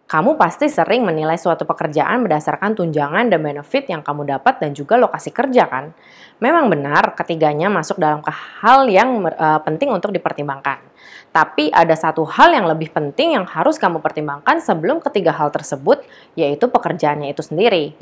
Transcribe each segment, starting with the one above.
Kamu pasti sering menilai suatu pekerjaan berdasarkan tunjangan dan benefit yang kamu dapat dan juga lokasi kerja kan? Memang benar ketiganya masuk dalam hal yang penting untuk dipertimbangkan. Tapi ada satu hal yang lebih penting yang harus kamu pertimbangkan sebelum ketiga hal tersebut, yaitu pekerjaannya itu sendiri.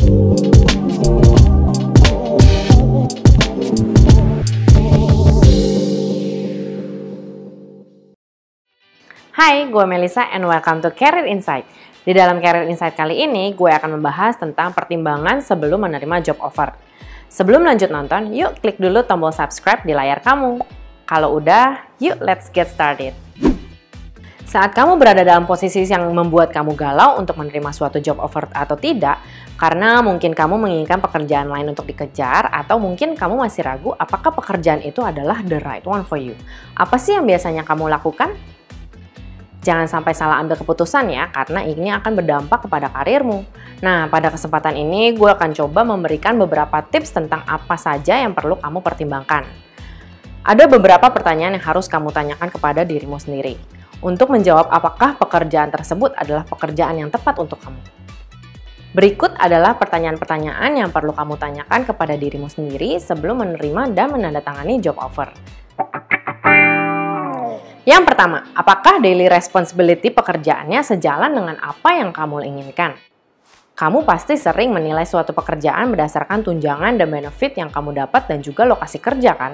Hai, gue Melissa and welcome to Career Insight. Di dalam Career Insight kali ini, gue akan membahas tentang pertimbangan sebelum menerima job offer. Sebelum lanjut nonton, yuk klik dulu tombol subscribe di layar kamu. Kalau udah, yuk let's get started. Saat kamu berada dalam posisi yang membuat kamu galau untuk menerima suatu job offer atau tidak, karena mungkin kamu menginginkan pekerjaan lain untuk dikejar, atau mungkin kamu masih ragu apakah pekerjaan itu adalah the right one for you. Apa sih yang biasanya kamu lakukan? Jangan sampai salah ambil keputusan ya, karena ini akan berdampak kepada karirmu. Nah, pada kesempatan ini gue akan coba memberikan beberapa tips tentang apa saja yang perlu kamu pertimbangkan. Ada beberapa pertanyaan yang harus kamu tanyakan kepada dirimu sendiri untuk menjawab apakah pekerjaan tersebut adalah pekerjaan yang tepat untuk kamu. Berikut adalah pertanyaan-pertanyaan yang perlu kamu tanyakan kepada dirimu sendiri sebelum menerima dan menandatangani job offer. Yang pertama, apakah daily responsibility pekerjaannya sejalan dengan apa yang kamu inginkan? Kamu pasti sering menilai suatu pekerjaan berdasarkan tunjangan dan benefit yang kamu dapat dan juga lokasi kerja kan?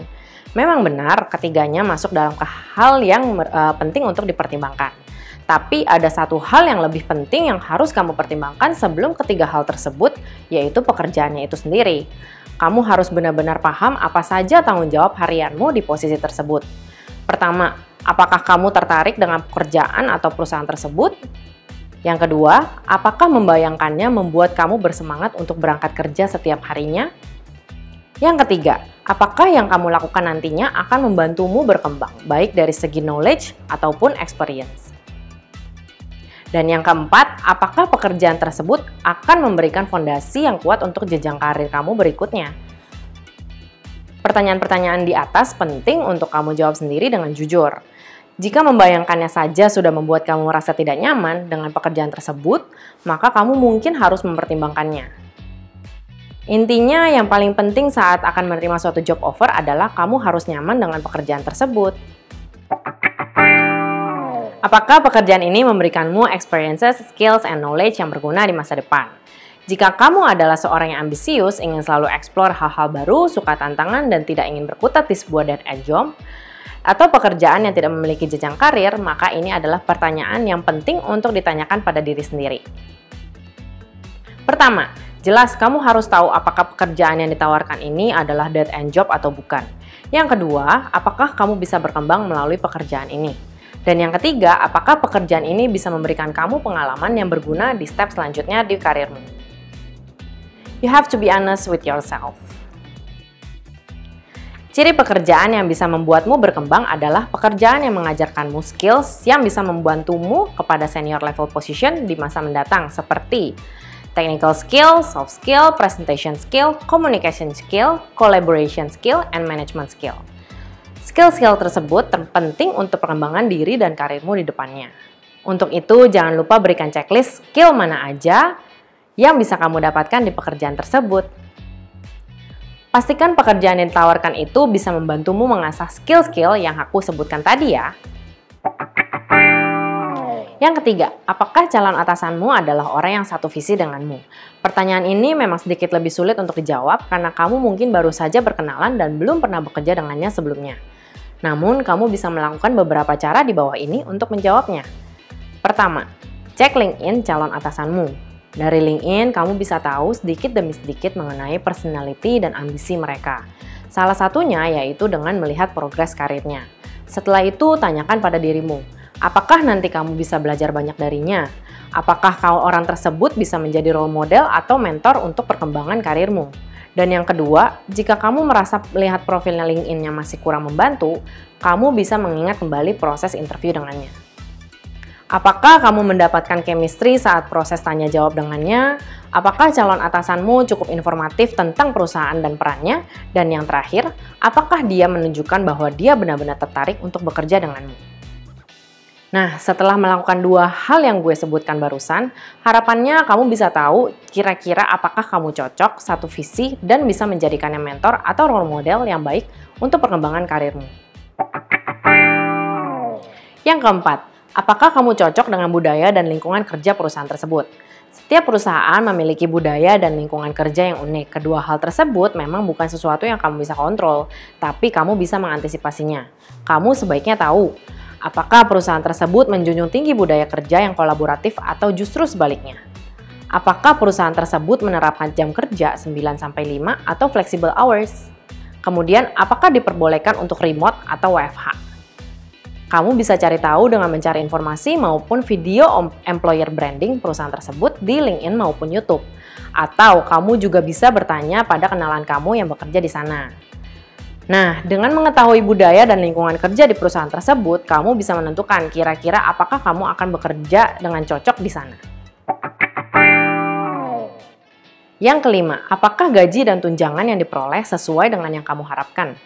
Memang benar ketiganya masuk dalam hal yang penting untuk dipertimbangkan. Tapi ada satu hal yang lebih penting yang harus kamu pertimbangkan sebelum ketiga hal tersebut, yaitu pekerjaannya itu sendiri. Kamu harus benar-benar paham apa saja tanggung jawab harianmu di posisi tersebut. Pertama, apakah kamu tertarik dengan pekerjaan atau perusahaan tersebut? Yang kedua, apakah membayangkannya membuat kamu bersemangat untuk berangkat kerja setiap harinya? Yang ketiga, apakah yang kamu lakukan nantinya akan membantumu berkembang, baik dari segi knowledge ataupun experience? Dan yang keempat, apakah pekerjaan tersebut akan memberikan fondasi yang kuat untuk jenjang karir kamu berikutnya? Pertanyaan-pertanyaan di atas penting untuk kamu jawab sendiri dengan jujur. Jika membayangkannya saja sudah membuat kamu merasa tidak nyaman dengan pekerjaan tersebut, maka kamu mungkin harus mempertimbangkannya. Intinya, yang paling penting saat akan menerima suatu job offer adalah kamu harus nyaman dengan pekerjaan tersebut. Apakah pekerjaan ini memberikanmu experiences, skills, and knowledge yang berguna di masa depan? Jika kamu adalah seorang yang ambisius, ingin selalu eksplor hal-hal baru, suka tantangan, dan tidak ingin berkutat di sebuah dead-end job, atau pekerjaan yang tidak memiliki jenjang karir, maka ini adalah pertanyaan yang penting untuk ditanyakan pada diri sendiri. Pertama, jelas kamu harus tahu apakah pekerjaan yang ditawarkan ini adalah dead-end job atau bukan. Yang kedua, apakah kamu bisa berkembang melalui pekerjaan ini. Dan yang ketiga, apakah pekerjaan ini bisa memberikan kamu pengalaman yang berguna di step selanjutnya di karirmu. You have to be honest with yourself. Ciri pekerjaan yang bisa membuatmu berkembang adalah pekerjaan yang mengajarkanmu skills yang bisa membantumu kepada senior level position di masa mendatang seperti technical skill, soft skill, presentation skill, communication skill, collaboration skill, and management skill. Skill-skill tersebut terpenting untuk pengembangan diri dan karirmu di depannya. Untuk itu, jangan lupa berikan checklist skill mana aja yang bisa kamu dapatkan di pekerjaan tersebut. Pastikan pekerjaan yang ditawarkan itu bisa membantumu mengasah skill-skill yang aku sebutkan tadi ya. Yang ketiga, apakah calon atasanmu adalah orang yang satu visi denganmu? Pertanyaan ini memang sedikit lebih sulit untuk dijawab karena kamu mungkin baru saja berkenalan dan belum pernah bekerja dengannya sebelumnya. Namun, kamu bisa melakukan beberapa cara di bawah ini untuk menjawabnya. Pertama, cek LinkedIn calon atasanmu. Dari LinkedIn, kamu bisa tahu sedikit demi sedikit mengenai personality dan ambisi mereka. Salah satunya yaitu dengan melihat progres karirnya. Setelah itu, tanyakan pada dirimu, apakah nanti kamu bisa belajar banyak darinya? Apakah orang tersebut bisa menjadi role model atau mentor untuk perkembangan karirmu? Dan yang kedua, jika kamu merasa melihat profilnya LinkedIn-nya masih kurang membantu, kamu bisa mengingat kembali proses interview dengannya. Apakah kamu mendapatkan chemistry saat proses tanya jawab dengannya? Apakah calon atasanmu cukup informatif tentang perusahaan dan perannya? Dan yang terakhir, apakah dia menunjukkan bahwa dia benar-benar tertarik untuk bekerja denganmu? Nah, setelah melakukan dua hal yang gue sebutkan barusan, harapannya kamu bisa tahu kira-kira apakah kamu cocok satu visi dan bisa menjadikannya mentor atau role model yang baik untuk perkembangan karirmu. Yang keempat, apakah kamu cocok dengan budaya dan lingkungan kerja perusahaan tersebut? Setiap perusahaan memiliki budaya dan lingkungan kerja yang unik. Kedua hal tersebut memang bukan sesuatu yang kamu bisa kontrol, tapi kamu bisa mengantisipasinya. Kamu sebaiknya tahu, apakah perusahaan tersebut menjunjung tinggi budaya kerja yang kolaboratif atau justru sebaliknya? Apakah perusahaan tersebut menerapkan jam kerja 9-5 atau flexible hours? Kemudian, apakah diperbolehkan untuk remote atau WFH? Kamu bisa cari tahu dengan mencari informasi maupun video employer branding perusahaan tersebut di LinkedIn maupun YouTube. Atau kamu juga bisa bertanya pada kenalan kamu yang bekerja di sana. Nah, dengan mengetahui budaya dan lingkungan kerja di perusahaan tersebut, kamu bisa menentukan kira-kira apakah kamu akan bekerja dengan cocok di sana. Yang kelima, apakah gaji dan tunjangan yang diperoleh sesuai dengan yang kamu harapkan?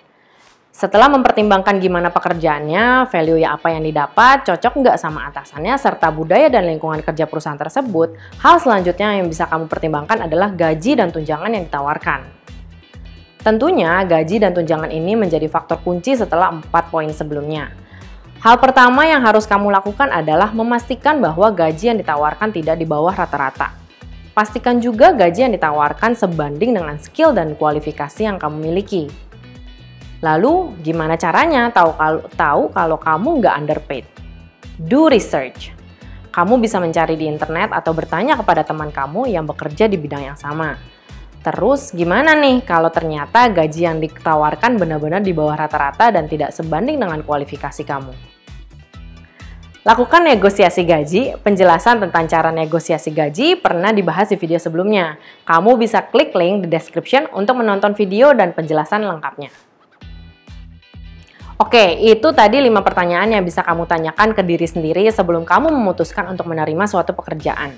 Setelah mempertimbangkan gimana pekerjaannya, value ya apa yang didapat, cocok nggak sama atasannya, serta budaya dan lingkungan kerja perusahaan tersebut, hal selanjutnya yang bisa kamu pertimbangkan adalah gaji dan tunjangan yang ditawarkan. Tentunya, gaji dan tunjangan ini menjadi faktor kunci setelah 4 poin sebelumnya. Hal pertama yang harus kamu lakukan adalah memastikan bahwa gaji yang ditawarkan tidak di bawah rata-rata. Pastikan juga gaji yang ditawarkan sebanding dengan skill dan kualifikasi yang kamu miliki. Lalu, gimana caranya tahu kalau kamu nggak underpaid? Do research. Kamu bisa mencari di internet atau bertanya kepada teman kamu yang bekerja di bidang yang sama. Terus, gimana nih kalau ternyata gaji yang ditawarkan benar-benar di bawah rata-rata dan tidak sebanding dengan kualifikasi kamu? Lakukan negosiasi gaji. Penjelasan tentang cara negosiasi gaji pernah dibahas di video sebelumnya. Kamu bisa klik link di description untuk menonton video dan penjelasan lengkapnya. Oke, itu tadi 5 pertanyaan yang bisa kamu tanyakan ke diri sendiri sebelum kamu memutuskan untuk menerima suatu pekerjaan.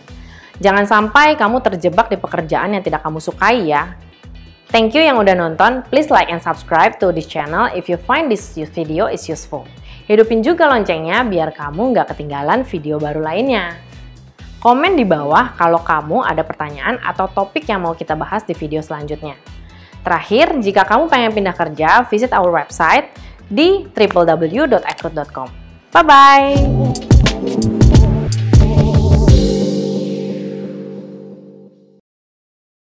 Jangan sampai kamu terjebak di pekerjaan yang tidak kamu sukai ya. Thank you yang udah nonton. Please like and subscribe to this channel if you find this video is useful. Hidupin juga loncengnya biar kamu nggak ketinggalan video baru lainnya. Komen di bawah kalau kamu ada pertanyaan atau topik yang mau kita bahas di video selanjutnya. Terakhir, jika kamu pengen pindah kerja, visit our website di www.ekrut.com. Bye-bye!